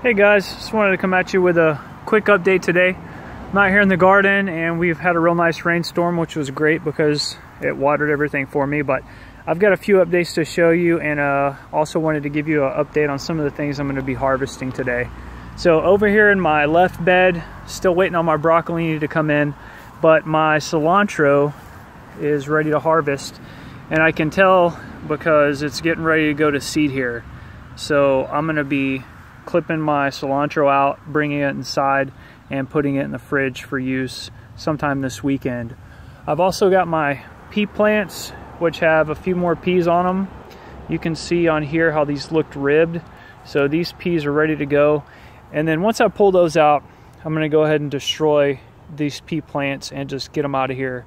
Hey guys, just wanted to come at you with a quick update today. I'm out here in the garden and we've had a real nice rainstorm, which was great because it watered everything for me. But I've got a few updates to show you, and also wanted to give you an update on some of the things I'm going to be harvesting today. So over here in my left bed, still waiting on my broccolini to come in, but my cilantro is ready to harvest, and I can tell because it's getting ready to go to seed here. So I'm going to be clipping my cilantro out, bringing it inside, and putting it in the fridge for use sometime this weekend. I've also got my pea plants, which have a few more peas on them. You can see on here how these looked ribbed. So these peas are ready to go. And then once I pull those out, I'm going to go ahead and destroy these pea plants and just get them out of here,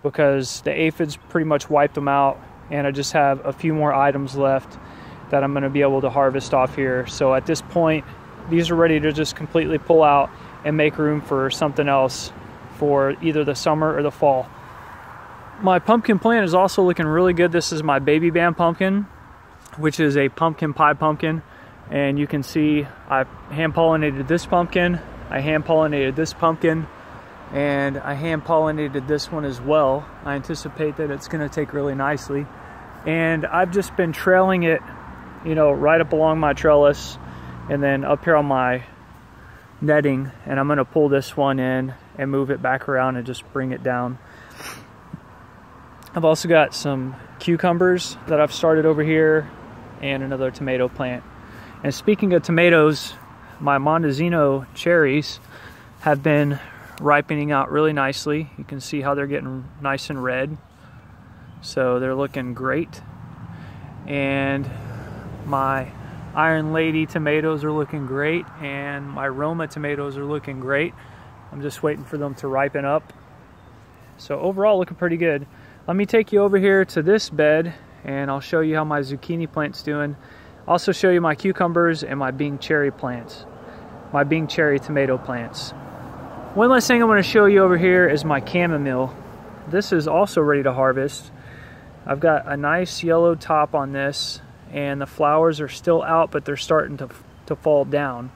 because the aphids pretty much wiped them out, and I just have a few more items left that I'm going to be able to harvest off here. So at this point, these are ready to just completely pull out and make room for something else for either the summer or the fall. My pumpkin plant is also looking really good. This is my baby band pumpkin, which is a pumpkin pie pumpkin. And you can see I hand pollinated this pumpkin, I hand pollinated this pumpkin, and I hand pollinated this one as well. I anticipate that it's going to take really nicely. And I've just been trailing it, you know, right up along my trellis and then up here on my netting, and I'm going to pull this one in and move it back around and just bring it down. I've also got some cucumbers that I've started over here and another tomato plant. And speaking of tomatoes, my Mondesino cherries have been ripening out really nicely. You can see how they're getting nice and red. So they're looking great. And my Iron Lady tomatoes are looking great, and my Roma tomatoes are looking great. I'm just waiting for them to ripen up. So overall, looking pretty good. Let me take you over here to this bed and I'll show you how my zucchini plant's doing. Also show you my cucumbers and my Bing cherry plants, my Bing cherry tomato plants. One last thing I want to show you over here is my chamomile. This is also ready to harvest. I've got a nice yellow top on this, and the flowers are still out, but they're starting to fall down.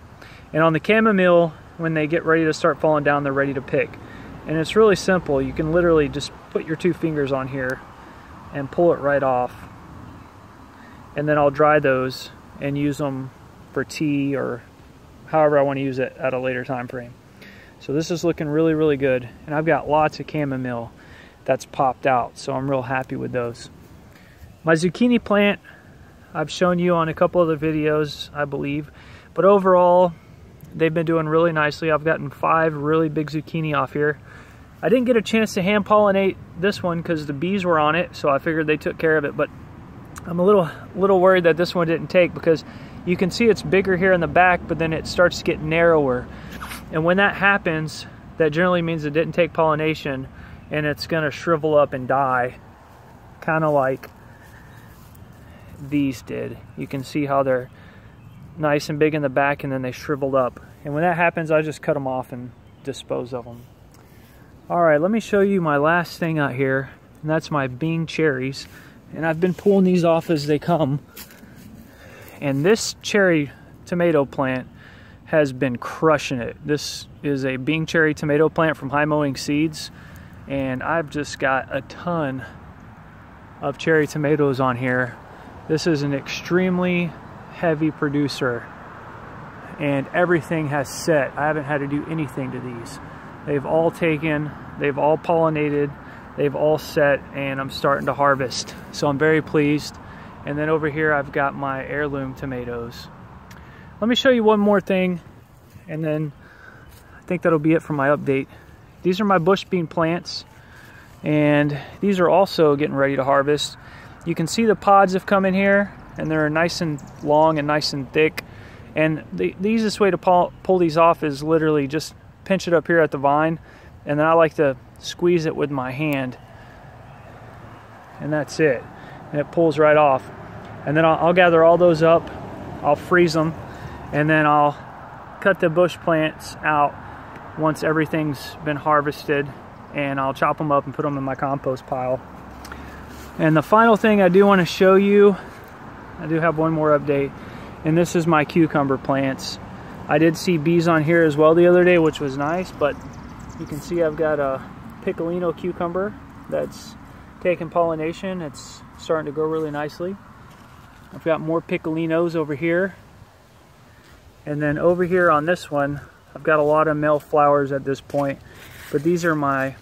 And on the chamomile, when they get ready to start falling down, they're ready to pick. And it's really simple. You can literally just put your 2 fingers on here and pull it right off. And then I'll dry those and use them for tea or however I want to use it at a later time frame. So this is looking really, really good. And I've got lots of chamomile that's popped out, so I'm real happy with those. My zucchini plant, I've shown you on a couple other videos, I believe, but overall they've been doing really nicely. I've gotten 5 really big zucchini off here. I didn't get a chance to hand pollinate this one because the bees were on it, so I figured they took care of it, but I'm a little worried that this one didn't take, because you can see it's bigger here in the back, but then it starts to get narrower. And when that happens, that generally means it didn't take pollination, and it's gonna shrivel up and die, kind of like these did. You can see how they're nice and big in the back and then they shriveled up. And when that happens, I just cut them off and dispose of them. Alright, let me show you my last thing out here, and that's my Bing cherries. And I've been pulling these off as they come. And this cherry tomato plant has been crushing it. This is a Bing cherry tomato plant from High Mowing Seeds, and I've just got a ton of cherry tomatoes on here. This is an extremely heavy producer, and everything has set. I haven't had to do anything to these. They've all taken, they've all pollinated, they've all set, and I'm starting to harvest. So I'm very pleased. And then over here I've got my heirloom tomatoes. Let me show you one more thing, and then I think that'll be it for my update. These are my bush bean plants, and these are also getting ready to harvest. You can see the pods have come in here, and they're nice and long and nice and thick. And the easiest way to pull these off is literally just pinch it up here at the vine, and then I like to squeeze it with my hand, and that's it. And it pulls right off. And then I'll gather all those up, I'll freeze them, and then I'll cut the bush plants out once everything's been harvested, and I'll chop them up and put them in my compost pile. And the final thing I do want to show you, I do have one more update, and this is my cucumber plants. I did see bees on here as well the other day, which was nice, but you can see I've got a piccolino cucumber that's taking pollination. It's starting to grow really nicely. I've got more piccolinos over here. And then over here on this one, I've got a lot of male flowers at this point, but these are my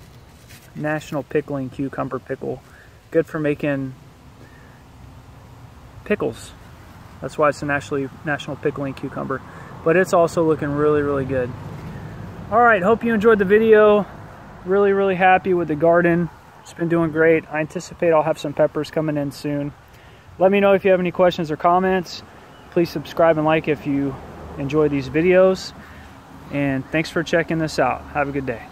national pickling cucumber pickle. Good for making pickles. That's why it's a national pickling cucumber. But it's also looking really, really good. All right, hope you enjoyed the video. Really, really happy with the garden. It's been doing great. I anticipate I'll have some peppers coming in soon. Let me know if you have any questions or comments. Please subscribe and like if you enjoy these videos. And thanks for checking this out. Have a good day.